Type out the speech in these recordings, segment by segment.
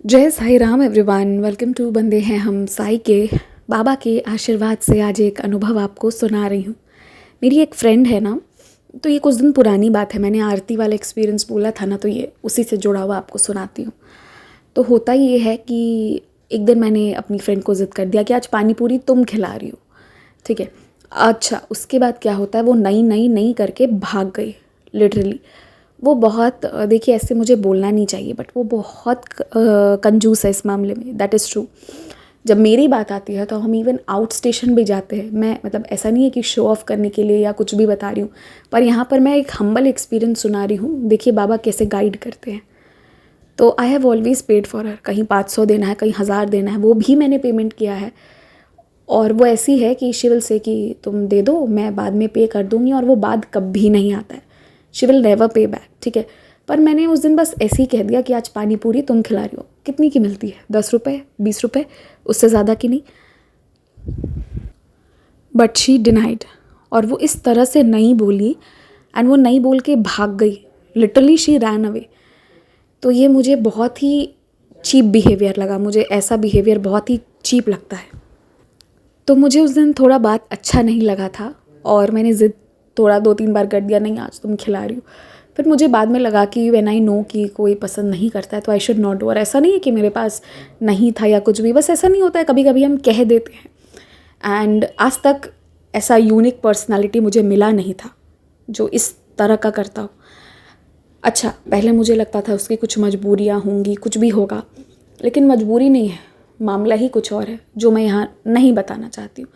जय Sai Ram everyone, welcome to बंदे हैं हम साई के। बाबा के आशीर्वाद से आज एक अनुभव आपको सुना रही हूँ। मेरी एक फ्रेंड है ना, तो ये कुछ दिन पुरानी बात है। मैंने आरती वाला एक्सपीरियंस बोला था ना, तो ये उसी से जुड़ा हुआ आपको सुनाती हूँ। तो होता ये है कि एक दिन मैंने अपनी फ्रेंड को ज़िद कर दिया कि आज पानी पूरी तुम खिला रही हो, ठीक है। अच्छा, उसके बाद क्या होता है, वो नई नई नई करके भाग गई लिटरली। वो बहुत देखिए, ऐसे मुझे बोलना नहीं चाहिए, बट वो बहुत कंजूस है इस मामले में, दैट इज़ ट्रू। जब मेरी बात आती है तो हम इवन आउट स्टेशन भी जाते हैं। मैं मतलब ऐसा नहीं है कि शो ऑफ करने के लिए या कुछ भी बता रही हूँ, पर यहाँ पर मैं एक हम्बल एक्सपीरियंस सुना रही हूँ। देखिए बाबा कैसे गाइड करते हैं। तो I have always paid for her. कहीं 500 देना है, कहीं 1000 देना है, वो भी मैंने पेमेंट किया है। और वो ऐसी है कि शी विल से कि तुम दे दो, मैं बाद में पे कर दूँगी, और वो बाद कभी नहीं आता है। शी विल नेवर पे बैक, ठीक है। पर मैंने उस दिन बस ऐसे ही कह दिया कि आज पानी पूरी तुम खिला रही हो। कितनी की मिलती है? 10 रुपये, 20 रुपये, उससे ज़्यादा की नहीं। But she denied. और वो इस तरह से नहीं बोली, एंड वो नहीं बोल के भाग गई। Literally she ran away. तो ये मुझे बहुत ही चीप बिहेवियर लगा। मुझे ऐसा बिहेवियर बहुत ही चीप लगता है। तो मुझे उस दिन थोड़ा बात अच्छा नहीं लगा था, और मैंने ज़िद थोड़ा 2-3 बार कर दिया, नहीं आज तुम खिला रही हो। फिर मुझे बाद में लगा कि व्हेन आई नो कि कोई पसंद नहीं करता है तो आई शुड नॉट डू। और ऐसा नहीं है कि मेरे पास नहीं था या कुछ भी, बस ऐसा नहीं होता है, कभी कभी हम कह देते हैं। एंड आज तक ऐसा यूनिक पर्सनालिटी मुझे मिला नहीं था जो इस तरह का करता हो। अच्छा, पहले मुझे लगता था उसकी कुछ मजबूरियाँ होंगी, कुछ भी होगा, लेकिन मजबूरी नहीं है, मामला ही कुछ और है जो मैं यहाँ नहीं बताना चाहती हूँ।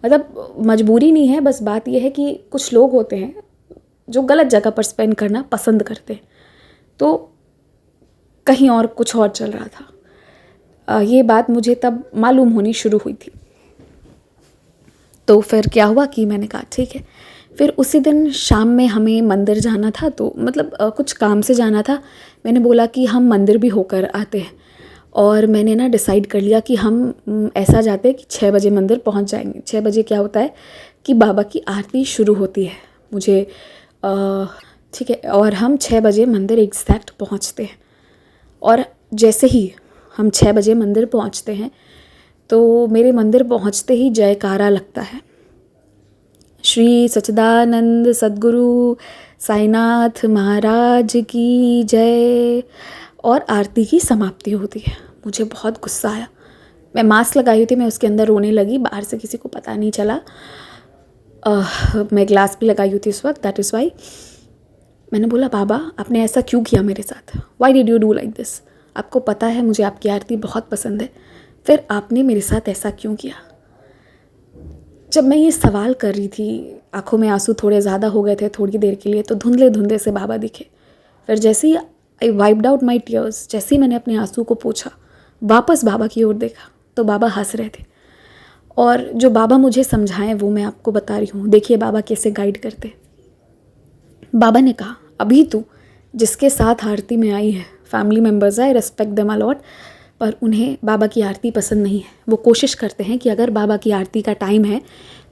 मतलब मजबूरी नहीं है, बस बात यह है कि कुछ लोग होते हैं जो गलत जगह पर स्पेंड करना पसंद करते हैं। तो कहीं और कुछ और चल रहा था। ये बात मुझे तब मालूम होनी शुरू हुई थी। तो फिर क्या हुआ कि मैंने कहा ठीक है। फिर उसी दिन शाम में हमें मंदिर जाना था, तो मतलब कुछ काम से जाना था। मैंने बोला कि हम मंदिर भी होकर आते हैं। और मैंने ना डिसाइड कर लिया कि हम ऐसा जाते हैं कि 6 बजे मंदिर पहुंच जाएंगे। 6 बजे क्या होता है कि बाबा की आरती शुरू होती है। मुझे ठीक है, और हम 6 बजे मंदिर एग्जैक्ट पहुंचते हैं। और जैसे ही हम 6 बजे मंदिर पहुंचते हैं, तो मेरे मंदिर पहुंचते ही जयकारा लगता है, श्री सच्चिदानंद सद्गुरु साईनाथ महाराज की जय। और आरती की समाप्ति होती है। मुझे बहुत गुस्सा आया। मैं मास्क लगाई हुई थी, मैं उसके अंदर रोने लगी। बाहर से किसी को पता नहीं चला। मैं ग्लास भी लगाई हुई थी उस वक्त, दैट इज़ वाई। मैंने बोला बाबा आपने ऐसा क्यों किया मेरे साथ? Why did you do like this? आपको पता है मुझे आपकी आरती बहुत पसंद है, फिर आपने मेरे साथ ऐसा क्यों किया? जब मैं ये सवाल कर रही थी, आंखों में आंसू थोड़े ज़्यादा हो गए थे थोड़ी देर के लिए, तो धुंधले धुंधले से बाबा दिखे। फिर जैसे ही आई वाइप्ड आउट माई टीयर्स, जैसे ही मैंने अपने आंसू को पोंछा, वापस बाबा की ओर देखा, तो बाबा हंस रहे थे। और जो बाबा मुझे समझाएं वो मैं आपको बता रही हूँ। देखिए बाबा कैसे गाइड करते। बाबा ने कहा अभी तू जिसके साथ आरती में आई है, family members, I respect them a lot, पर उन्हें बाबा की आरती पसंद नहीं है। वो कोशिश करते हैं कि अगर बाबा की आरती का टाइम है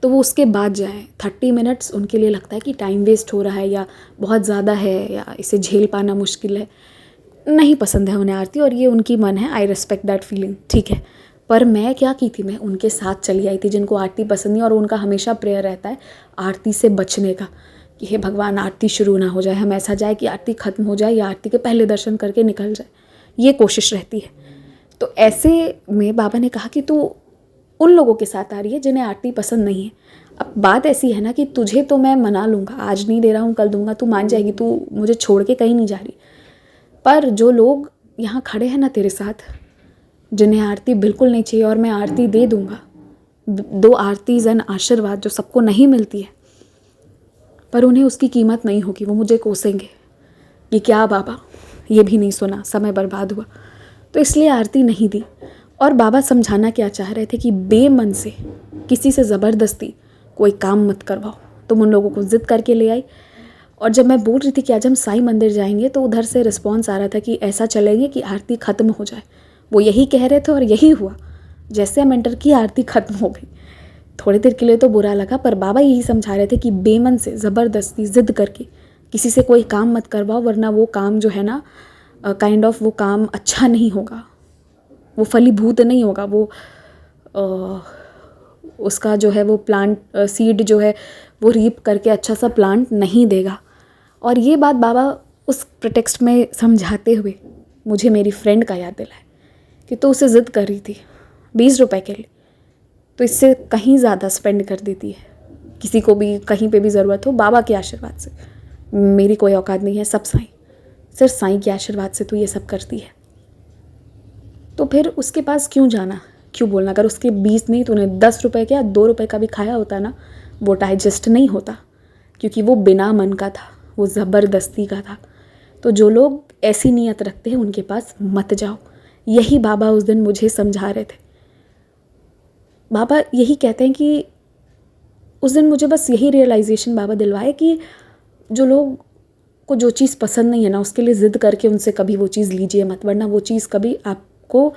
तो वो उसके बाद जाएं। 30 मिनट्स उनके लिए लगता है कि टाइम वेस्ट हो रहा है, या बहुत ज़्यादा है, या इसे झेल पाना मुश्किल है। नहीं पसंद है उन्हें आरती, और ये उनकी मन है, आई रिस्पेक्ट दैट फीलिंग, ठीक है। पर मैं क्या की थी, मैं उनके साथ चली आई थी जिनको आरती पसंद नहीं, और उनका हमेशा प्रेयर रहता है आरती से बचने का, कि हे भगवान आरती शुरू ना हो जाए, हम ऐसा जाए कि आरती ख़त्म हो जाए या आरती के पहले दर्शन करके निकल जाए, ये कोशिश रहती है। तो ऐसे में बाबा ने कहा कि तू उन लोगों के साथ आ रही है जिन्हें आरती पसंद नहीं है। अब बात ऐसी है ना कि तुझे तो मैं मना लूँगा, आज नहीं दे रहा हूँ कल दूंगा, तू मान जाएगी, तू मुझे छोड़ के कहीं नहीं जा रही। पर जो लोग यहाँ खड़े हैं ना तेरे साथ, जिन्हें आरती बिल्कुल नहीं चाहिए, और मैं आरती दे दूँगा, 2 आरतीज़ एंड आशीर्वाद जो सबको नहीं मिलती है, पर उन्हें उसकी कीमत नहीं होगी। वो मुझे कोसेंगे कि क्या बाबा, ये भी नहीं सुना, समय बर्बाद हुआ। तो इसलिए आरती नहीं दी। और बाबा समझाना क्या चाह रहे थे कि बेमन से किसी से ज़बरदस्ती कोई काम मत करवाओ। तुम उन लोगों को ज़िद करके ले आई। और जब मैं बोल रही थी कि आज हम साईं मंदिर जाएंगे, तो उधर से रिस्पॉन्स आ रहा था कि ऐसा चलेंगे कि आरती ख़त्म हो जाए। वो यही कह रहे थे और यही हुआ। जैसे हम एंटर की, आरती ख़त्म हो गई। थोड़ी देर के लिए तो बुरा लगा, पर बाबा यही समझा रहे थे कि बेमन से ज़बरदस्ती ज़िद करके किसी से कोई काम मत करवाओ, वरना वो काम जो है ना, काइंड ऑफ वो काम अच्छा नहीं होगा। वो फलीभूत नहीं होगा, वो उसका जो है वो प्लांट सीड जो है वो रीप करके अच्छा सा प्लांट नहीं देगा। और ये बात बाबा उस प्रिटेक्स्ट में समझाते हुए मुझे मेरी फ्रेंड का याद दिलाया कि तो उसे ज़िद कर रही थी 20 रुपए के लिए, तो इससे कहीं ज़्यादा स्पेंड कर देती है। किसी को भी कहीं पे भी ज़रूरत हो, बाबा के आशीर्वाद से, मेरी कोई औकात नहीं है, सब साईं, सिर्फ साईं के आशीर्वाद से तो ये सब करती है। तो फिर उसके पास क्यों जाना, क्यों बोलना? अगर उसके 20 नहीं, तूने 10 रुपए क्या 2 रुपए का भी खाया होता ना, वो डाइजेस्ट नहीं होता, क्योंकि वो बिना मन का था, वो ज़बरदस्ती का था। तो जो लोग ऐसी नीयत रखते हैं उनके पास मत जाओ। यही बाबा उस दिन मुझे समझा रहे थे। बाबा यही कहते हैं कि उस दिन मुझे बस यही रियलाइजेशन बाबा दिलवाए कि जो लोग को जो चीज़ पसंद नहीं है ना, उसके लिए ज़िद करके उनसे कभी वो चीज़ लीजिए मत, वरना वो चीज़ कभी आपको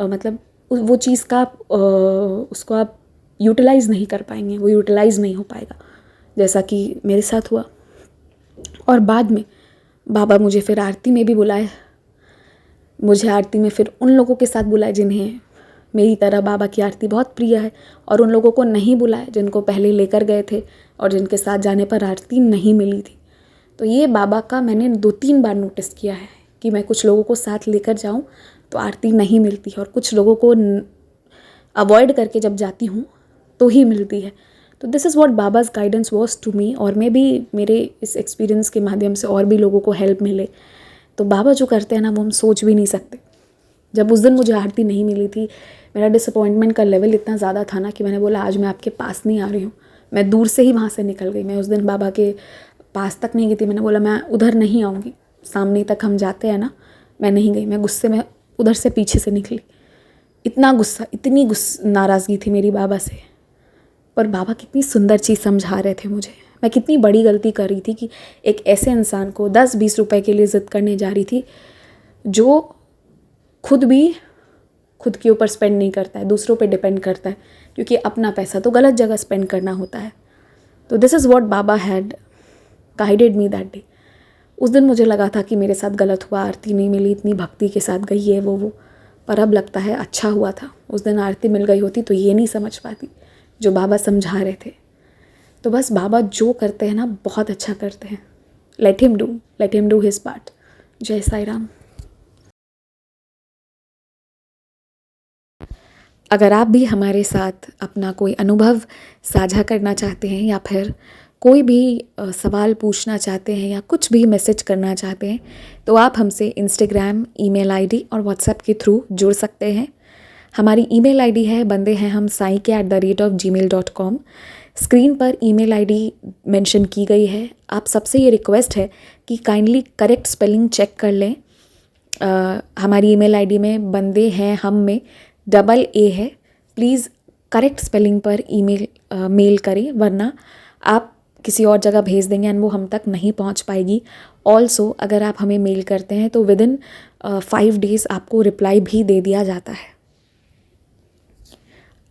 मतलब वो चीज़ का उसको आप यूटिलाइज़ नहीं कर पाएंगे, वो यूटिलाइज़ नहीं हो पाएगा, जैसा कि मेरे साथ हुआ। और बाद में बाबा मुझे फिर आरती में भी बुलाए, मुझे आरती में फिर उन लोगों के साथ बुलाए जिन्हें मेरी तरह बाबा की आरती बहुत प्रिय है, और उन लोगों को नहीं बुलाए जिनको पहले लेकर गए थे और जिनके साथ जाने पर आरती नहीं मिली थी। तो ये बाबा का मैंने 2-3 बार नोटिस किया है कि मैं कुछ लोगों को साथ लेकर जाऊं तो आरती नहीं मिलती है, और कुछ लोगों को अवॉइड करके जब जाती हूँ तो ही मिलती है। तो this is what Baba's guidance was to me, और मैं भी मेरे इस एक्सपीरियंस के माध्यम से और भी लोगों को हेल्प मिले। तो बाबा जो करते हैं ना, वो हम सोच भी नहीं सकते। जब उस दिन मुझे आरती नहीं मिली थी, मेरा डिसअपॉइंटमेंट का लेवल इतना ज़्यादा था ना कि मैंने बोला आज मैं आपके पास नहीं आ रही हूँ। मैं दूर से ही वहाँ से निकल गई। मैं उस दिन बाबा के पास तक नहीं गई थी। मैंने बोला मैं उधर नहीं आऊँगी, सामने तक हम जाते हैं ना, मैं नहीं गई। मैं गुस्से में उधर से पीछे से निकली। इतना गुस्सा, इतनी नाराज़गी थी मेरी बाबा से। पर बाबा कितनी सुंदर चीज़ समझा रहे थे मुझे। मैं कितनी बड़ी गलती कर रही थी कि एक ऐसे इंसान को 10-20 रुपए के लिए ज़िद करने जा रही थी जो खुद भी खुद के ऊपर स्पेंड नहीं करता है, दूसरों पे डिपेंड करता है, क्योंकि अपना पैसा तो गलत जगह स्पेंड करना होता है। तो this is what Baba had guided me that day. उस दिन मुझे लगा था कि मेरे साथ गलत हुआ, आरती नहीं मिली, इतनी भक्ति के साथ गई है वो, पर अब लगता है अच्छा हुआ था। उस दिन आरती मिल गई होती तो ये नहीं समझ पाती जो बाबा समझा रहे थे। तो बस बाबा जो करते हैं ना, बहुत अच्छा करते हैं। Let him do his part. जय साई राम। अगर आप भी हमारे साथ अपना कोई अनुभव साझा करना चाहते हैं, या फिर कोई भी सवाल पूछना चाहते हैं, या कुछ भी मैसेज करना चाहते हैं, तो आप हमसे इंस्टाग्राम, ईमेल आईडी और व्हाट्सएप के थ्रू जुड़ सकते हैं। हमारी ईमेल आईडी है bandeham@gmail.com। स्क्रीन पर ईमेल आईडी मेंशन की गई है। आप सबसे ये रिक्वेस्ट है कि काइंडली करेक्ट स्पेलिंग चेक कर लें। हमारी ईमेल आईडी में बंदे हैं हम में AA है। प्लीज़ करेक्ट स्पेलिंग पर मेल करें, वरना आप किसी और जगह भेज देंगे एंड वो हम तक नहीं पहुंच पाएगी। ऑल्सो अगर आप हमें मेल करते हैं तो विदिन 5 डेज़ आपको रिप्लाई भी दे दिया जाता है।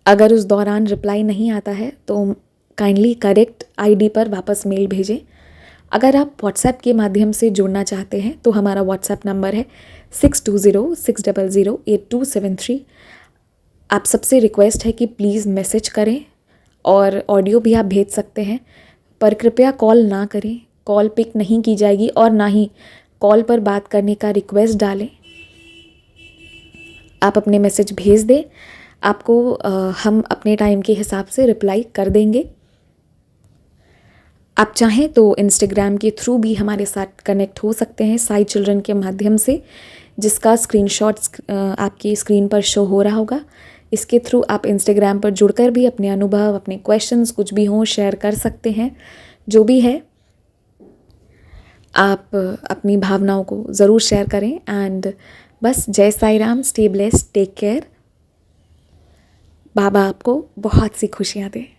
अगर उस दौरान रिप्लाई नहीं आता है तो काइंडली करेक्ट आईडी पर वापस मेल भेजें। अगर आप व्हाट्सएप के माध्यम से जुड़ना चाहते हैं तो हमारा व्हाट्सएप नंबर है 6206008273। आप सबसे रिक्वेस्ट है कि प्लीज़ मैसेज करें, और ऑडियो भी आप भेज सकते हैं, पर कृपया कॉल ना करें। कॉल पिक नहीं की जाएगी, और ना ही कॉल पर बात करने का रिक्वेस्ट डालें। आप अपने मैसेज भेज दें, आपको हम अपने टाइम के हिसाब से रिप्लाई कर देंगे। आप चाहें तो इंस्टाग्राम के थ्रू भी हमारे साथ कनेक्ट हो सकते हैं, साई चिल्ड्रन के माध्यम से, जिसका स्क्रीनशॉट्स आपकी स्क्रीन पर शो हो रहा होगा। इसके थ्रू आप इंस्टाग्राम पर जुड़कर भी अपने अनुभव, अपने क्वेश्चंस कुछ भी हों शेयर कर सकते हैं। जो भी है आप अपनी भावनाओं को ज़रूर शेयर करें। एंड बस जय Sai Ram, stay blessed, take care. बाबा आपको बहुत सी खुशियाँ दें।